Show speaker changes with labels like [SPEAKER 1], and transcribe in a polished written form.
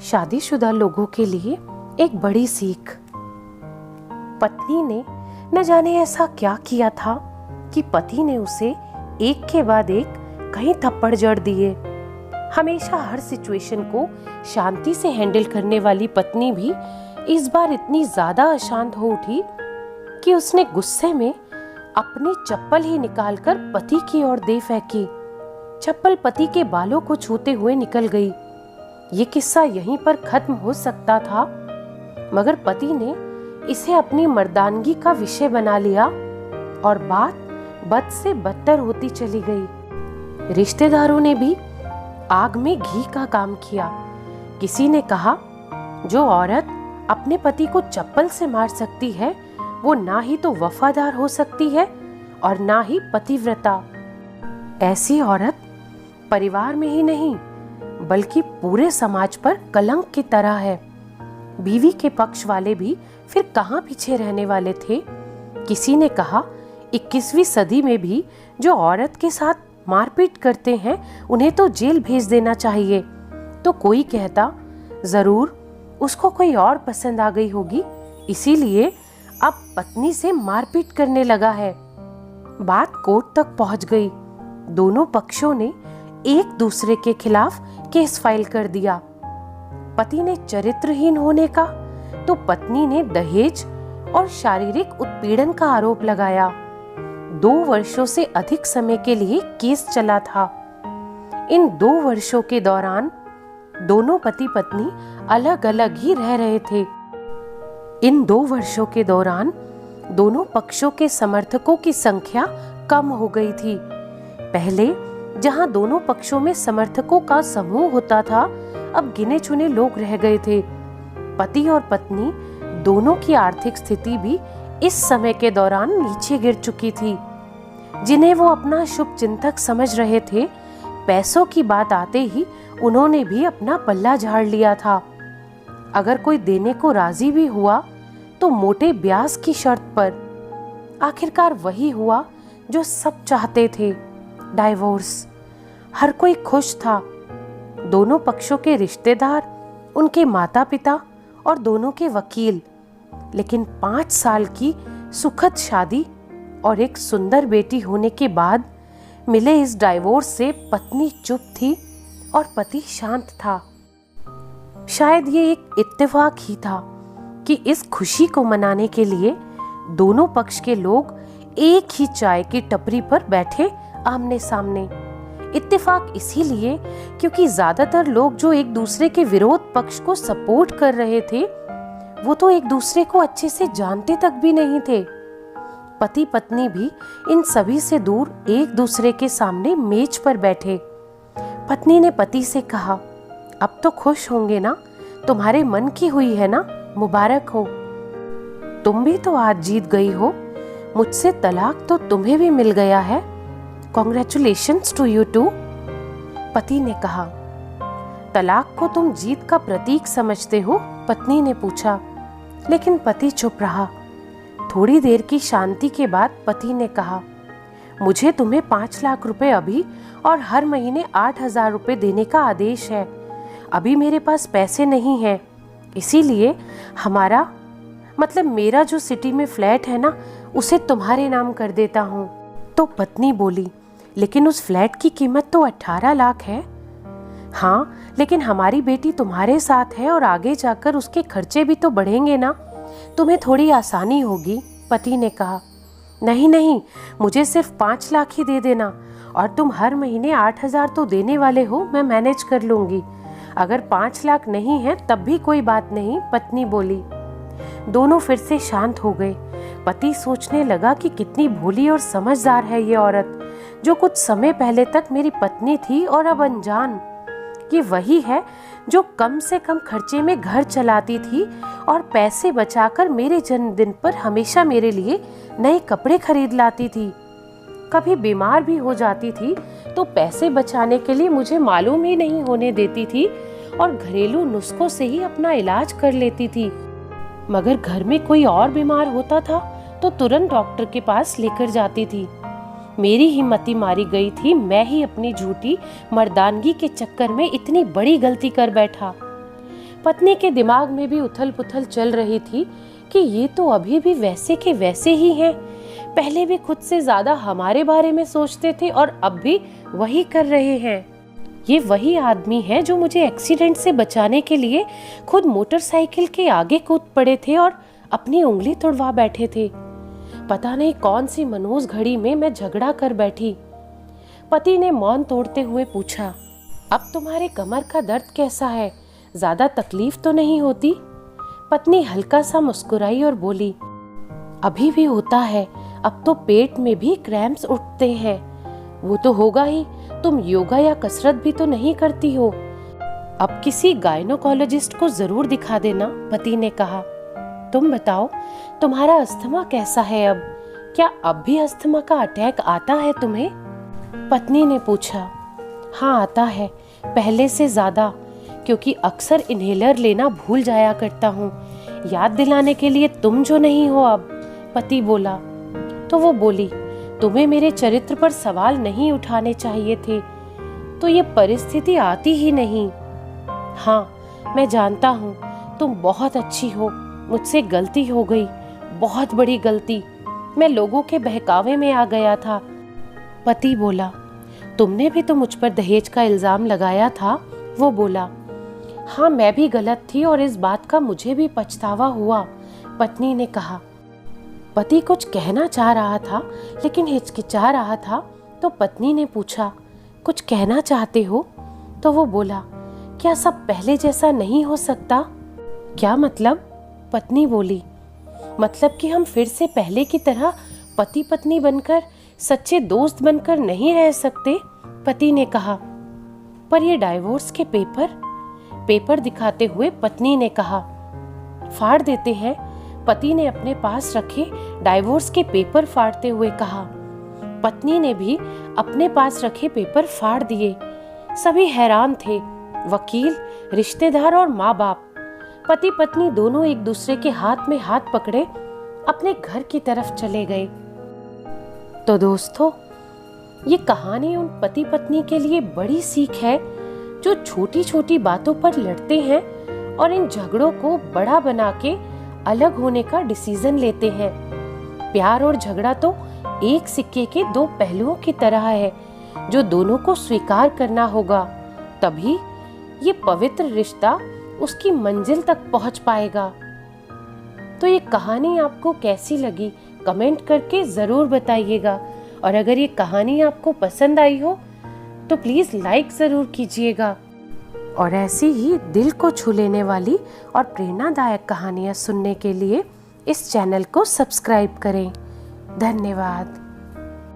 [SPEAKER 1] शादीशुदा लोगों के लिए एक बड़ी सीख। पत्नी ने न जाने ऐसा क्या किया था कि पति ने उसे एक के बाद एक कई थप्पड़ जड़ दिए। हमेशा हर सिचुएशन को शांति से हैंडल करने वाली पत्नी भी इस बार इतनी ज्यादा अशांत हो उठी कि उसने गुस्से में अपनी चप्पल ही निकालकर पति की ओर दे फेंकी। चप्पल पति के बालों को छूते हुए निकल गई। ये किस्सा यहीं पर खत्म हो सकता था, मगर पति ने इसे अपनी मर्दानगी का विषय बना लिया और बात बद से बदतर होती चली गई। रिश्तेदारों ने भी आग में घी का काम किया। किसी ने कहा, जो औरत अपने पति को चप्पल से मार सकती है वो ना ही तो वफादार हो सकती है और ना ही पतिव्रता। ऐसी औरत परिवार में ही नहीं बल्कि पूरे समाज पर कलंक की तरह है। बीवी के पक्ष वाले भी फिर कहाँ पीछे रहने वाले थे। किसी ने कहा, 21वीं सदी में भी जो औरत के साथ मारपीट करते हैं उन्हें तो जेल भेज देना चाहिए। तो कोई कहता, जरूर उसको कोई और पसंद आ गई होगी, इसीलिए अब पत्नी से मारपीट करने लगा है। बात कोर्ट तक पहुंच गई। दोनों पक्षों ने एक दूसरे के खिलाफ केस फाइल कर दिया। पति ने चरित्रहीन होने का तो पत्नी ने दहेज और शारीरिक उत्पीड़न का आरोप लगाया। 2 वर्षों से अधिक समय के लिए केस चला था। इन 2 वर्षों के दौरान दोनों पति पत्नी अलग अलग ही रह रहे थे। इन 2 वर्षों के दौरान दोनों पक्षों के समर्थकों की संख्या कम हो गई थी। पहले जहां दोनों पक्षों में समर्थकों का समूह होता था, अब गिने चुने लोग रह गए थे। पति और पत्नी दोनों की आर्थिक स्थिति भी इस समय के दौरान नीचे गिर चुकी थी। जिन्हें वो अपना शुभ चिंतक समझ रहे थे, पैसों की बात आते ही उन्होंने भी अपना पल्ला झाड़ लिया था। अगर कोई देने को राजी भी हुआ तो मोटे ब्याज की शर्त पर। आखिरकार वही हुआ जो सब चाहते थे, डाइवोर्स। हर कोई खुश था। दोनों पक्षों के रिश्तेदार, उनके माता पिता और दोनों के वकील। लेकिन 5 साल की सुखद शादी और एक सुंदर बेटी होने के बाद मिले इस डाइवोर्स से पत्नी चुप थी और पति शांत था। शायद ये एक इत्तेफाक ही था कि इस खुशी को मनाने के लिए दोनों पक्ष के लोग एक ही चाय की टपरी पर बैठे आमने सामने। इत्तेफाक इसीलिए क्योंकि ज्यादातर लोग जो एक दूसरे के विरोध पक्ष को सपोर्ट कर रहे थे वो तो एक दूसरे को अच्छे से जानते तक भी नहीं थे। पति पत्नी भी इन सभी से दूर एक दूसरे के सामने मेज पर बैठे। पत्नी ने पति से कहा, अब तो खुश होंगे ना, तुम्हारे मन की हुई है ना, मुबारक हो। तुम भी तो आज जीत गई हो, मुझसे तलाक तो तुम्हें भी मिल गया है, कॉन्ग्रेचुलेशंस टू यू टू। पति ने कहा, तलाक को तुम जीत का प्रतीक समझते हो? पत्नी ने पूछा। लेकिन पति चुप रहा। थोड़ी देर की शांति के बाद पति ने कहा, मुझे तुम्हें 5 लाख रुपए अभी और हर महीने 8,000 रुपए देने का आदेश है। अभी मेरे पास पैसे नहीं हैं, इसीलिए मेरा जो सिटी में फ्लैट है ना, उसे तुम्हारे नाम कर देता हूँ। तो पत्नी बोली, लेकिन उस फ्लैट की कीमत तो 18 लाख है। हाँ, लेकिन हमारी बेटी तुम्हारे साथ है और आगे जाकर उसके खर्चे भी तो बढ़ेंगे ना, तुम्हें थोड़ी आसानी होगी। पति ने कहा, नहीं नहीं, मुझे सिर्फ 5 लाख ही दे देना और तुम हर महीने 8,000 तो देने वाले हो, मैं मैनेज कर लूंगी। अगर 5 लाख नहीं है तब भी कोई बात नहीं, पत्नी बोली। दोनों फिर से शांत हो गए। पति सोचने लगा कि कितनी भोली और समझदार है ये औरत, जो कुछ समय पहले तक मेरी पत्नी थी और अब अनजान। ये वही है जो कम से कम खर्चे में घर चलाती थी और पैसे बचाकर मेरे जन्मदिन पर हमेशा मेरे लिए नए कपड़े खरीद लाती थी। कभी बीमार भी हो जाती थी तो पैसे बचाने के लिए मुझे मालूम ही नहीं होने देती थी और घरेलू नुस्खों से ही अपना इलाज कर लेती थी। मगर घर में कोई और बीमार होता था तो तुरंत डॉक्टर के पास लेकर जाती थी। मेरी हिम्मती मारी गई थी, मैं ही अपनी झूठी मर्दानगी के चक्कर में इतनी बड़ी गलती कर बैठा। पत्नी के दिमाग में भी उथल पुथल चल रही थी कि ये तो अभी भी वैसे के वैसे ही हैं। पहले भी खुद से ज्यादा हमारे बारे में सोचते थे और अब भी वही कर रहे हैं। ये वही आदमी है जो मुझे एक्सीडेंट से बचाने के लिए खुद मोटरसाइकिल के आगे कूद पड़े थे और अपनी उंगली तोड़वा बैठे थे। पता नहीं कौन सी मनहूस घड़ी में मैं झगड़ा कर बैठी। पति ने मौन तोड़ते हुए पूछा, अब तुम्हारे कमर का दर्द कैसा है? ज्यादा तकलीफ तो नहीं होती? पत्नी हल्का सा मुस्कुराई और बोली, अभी भी होता है, अब तो पेट में भी क्रैम्प्स उठते हैं। वो तो होगा ही, तुम योगा या कसरत भी तो नहीं करती हो। अब किसी गायनोकोलॉजिस्ट को जरूर दिखा देना, पति ने कहा। तुम बताओ, तुम्हारा अस्थमा कैसा है अब? क्या अब भी अस्थमा का अटैक आता है तुम्हें? पत्नी ने पूछा। हाँ आता है, पहले से ज्यादा, क्योंकि अक्सर इन्हेलर लेना भूल जाया करता हूँ। याद दिलाने के लिए तुम जो नहीं हो अब, पति बोला। तो वो बोली, तुम्हें मेरे चरित्र पर सवाल नहीं उठाने चाहिए थे, तो ये परिस्थिति आती ही नहीं। हाँ मैं जानता हूँ, तुम बहुत अच्छी हो, मुझसे गलती हो गई, बहुत बड़ी गलती। मैं लोगों के बहकावे में आ गया था। पति बोला, तुमने भी तो मुझ पर दहेज का इल्जाम लगाया था। वो बोला, हाँ मैं भी गलत थी और इस बात का मुझे भी पछतावा हुआ, पत्नी ने कहा। पति कुछ कहना चाह रहा था लेकिन हिचकिचा रहा था, तो पत्नी ने पूछा, कुछ कहना चाहते हो? तो वो बोला, क्या सब पहले जैसा नहीं हो सकता? क्या मतलब? पत्नी बोली, मतलब कि हम फिर से पहले की तरह पति पत्नी बनकर, सच्चे दोस्त बनकर नहीं रह सकते? पति ने कहा। पर ये डाइवोर्स के पेपर दिखाते हुए पत्नी ने कहा। फाड़ देते हैं, पति ने अपने पास रखे डाइवोर्स के पेपर फाड़ते हुए कहा। पत्नी ने भी अपने पास रखे पेपर फाड़ दिए। सभी हैरान थे, वकील, रिश्तेदार और माँ बाप। पति पत्नी दोनों एक दूसरे के हाथ में हाथ पकड़े अपने घर की तरफ चले गए। तो दोस्तों, ये कहानी उन पति पत्नी के लिए बड़ी सीख है जो छोटी छोटी बातों पर लड़ते हैं और इन झगड़ों को बड़ा बना के अलग होने का डिसीजन लेते हैं। प्यार और झगड़ा तो एक सिक्के के दो पहलुओं की तरह है जो दोनों को स्वीकार करना होगा, तभी ये पवित्र रिश्ता उसकी मंजिल तक पहुंच पाएगा। तो ये कहानी आपको कैसी लगी कमेंट करके जरूर बताइएगा, और अगर ये कहानी आपको पसंद आई हो तो प्लीज लाइक जरूर कीजिएगा। और ऐसी ही दिल को छू लेने वाली और प्रेरणादायक कहानियां सुनने के लिए इस चैनल को सब्सक्राइब करें। धन्यवाद।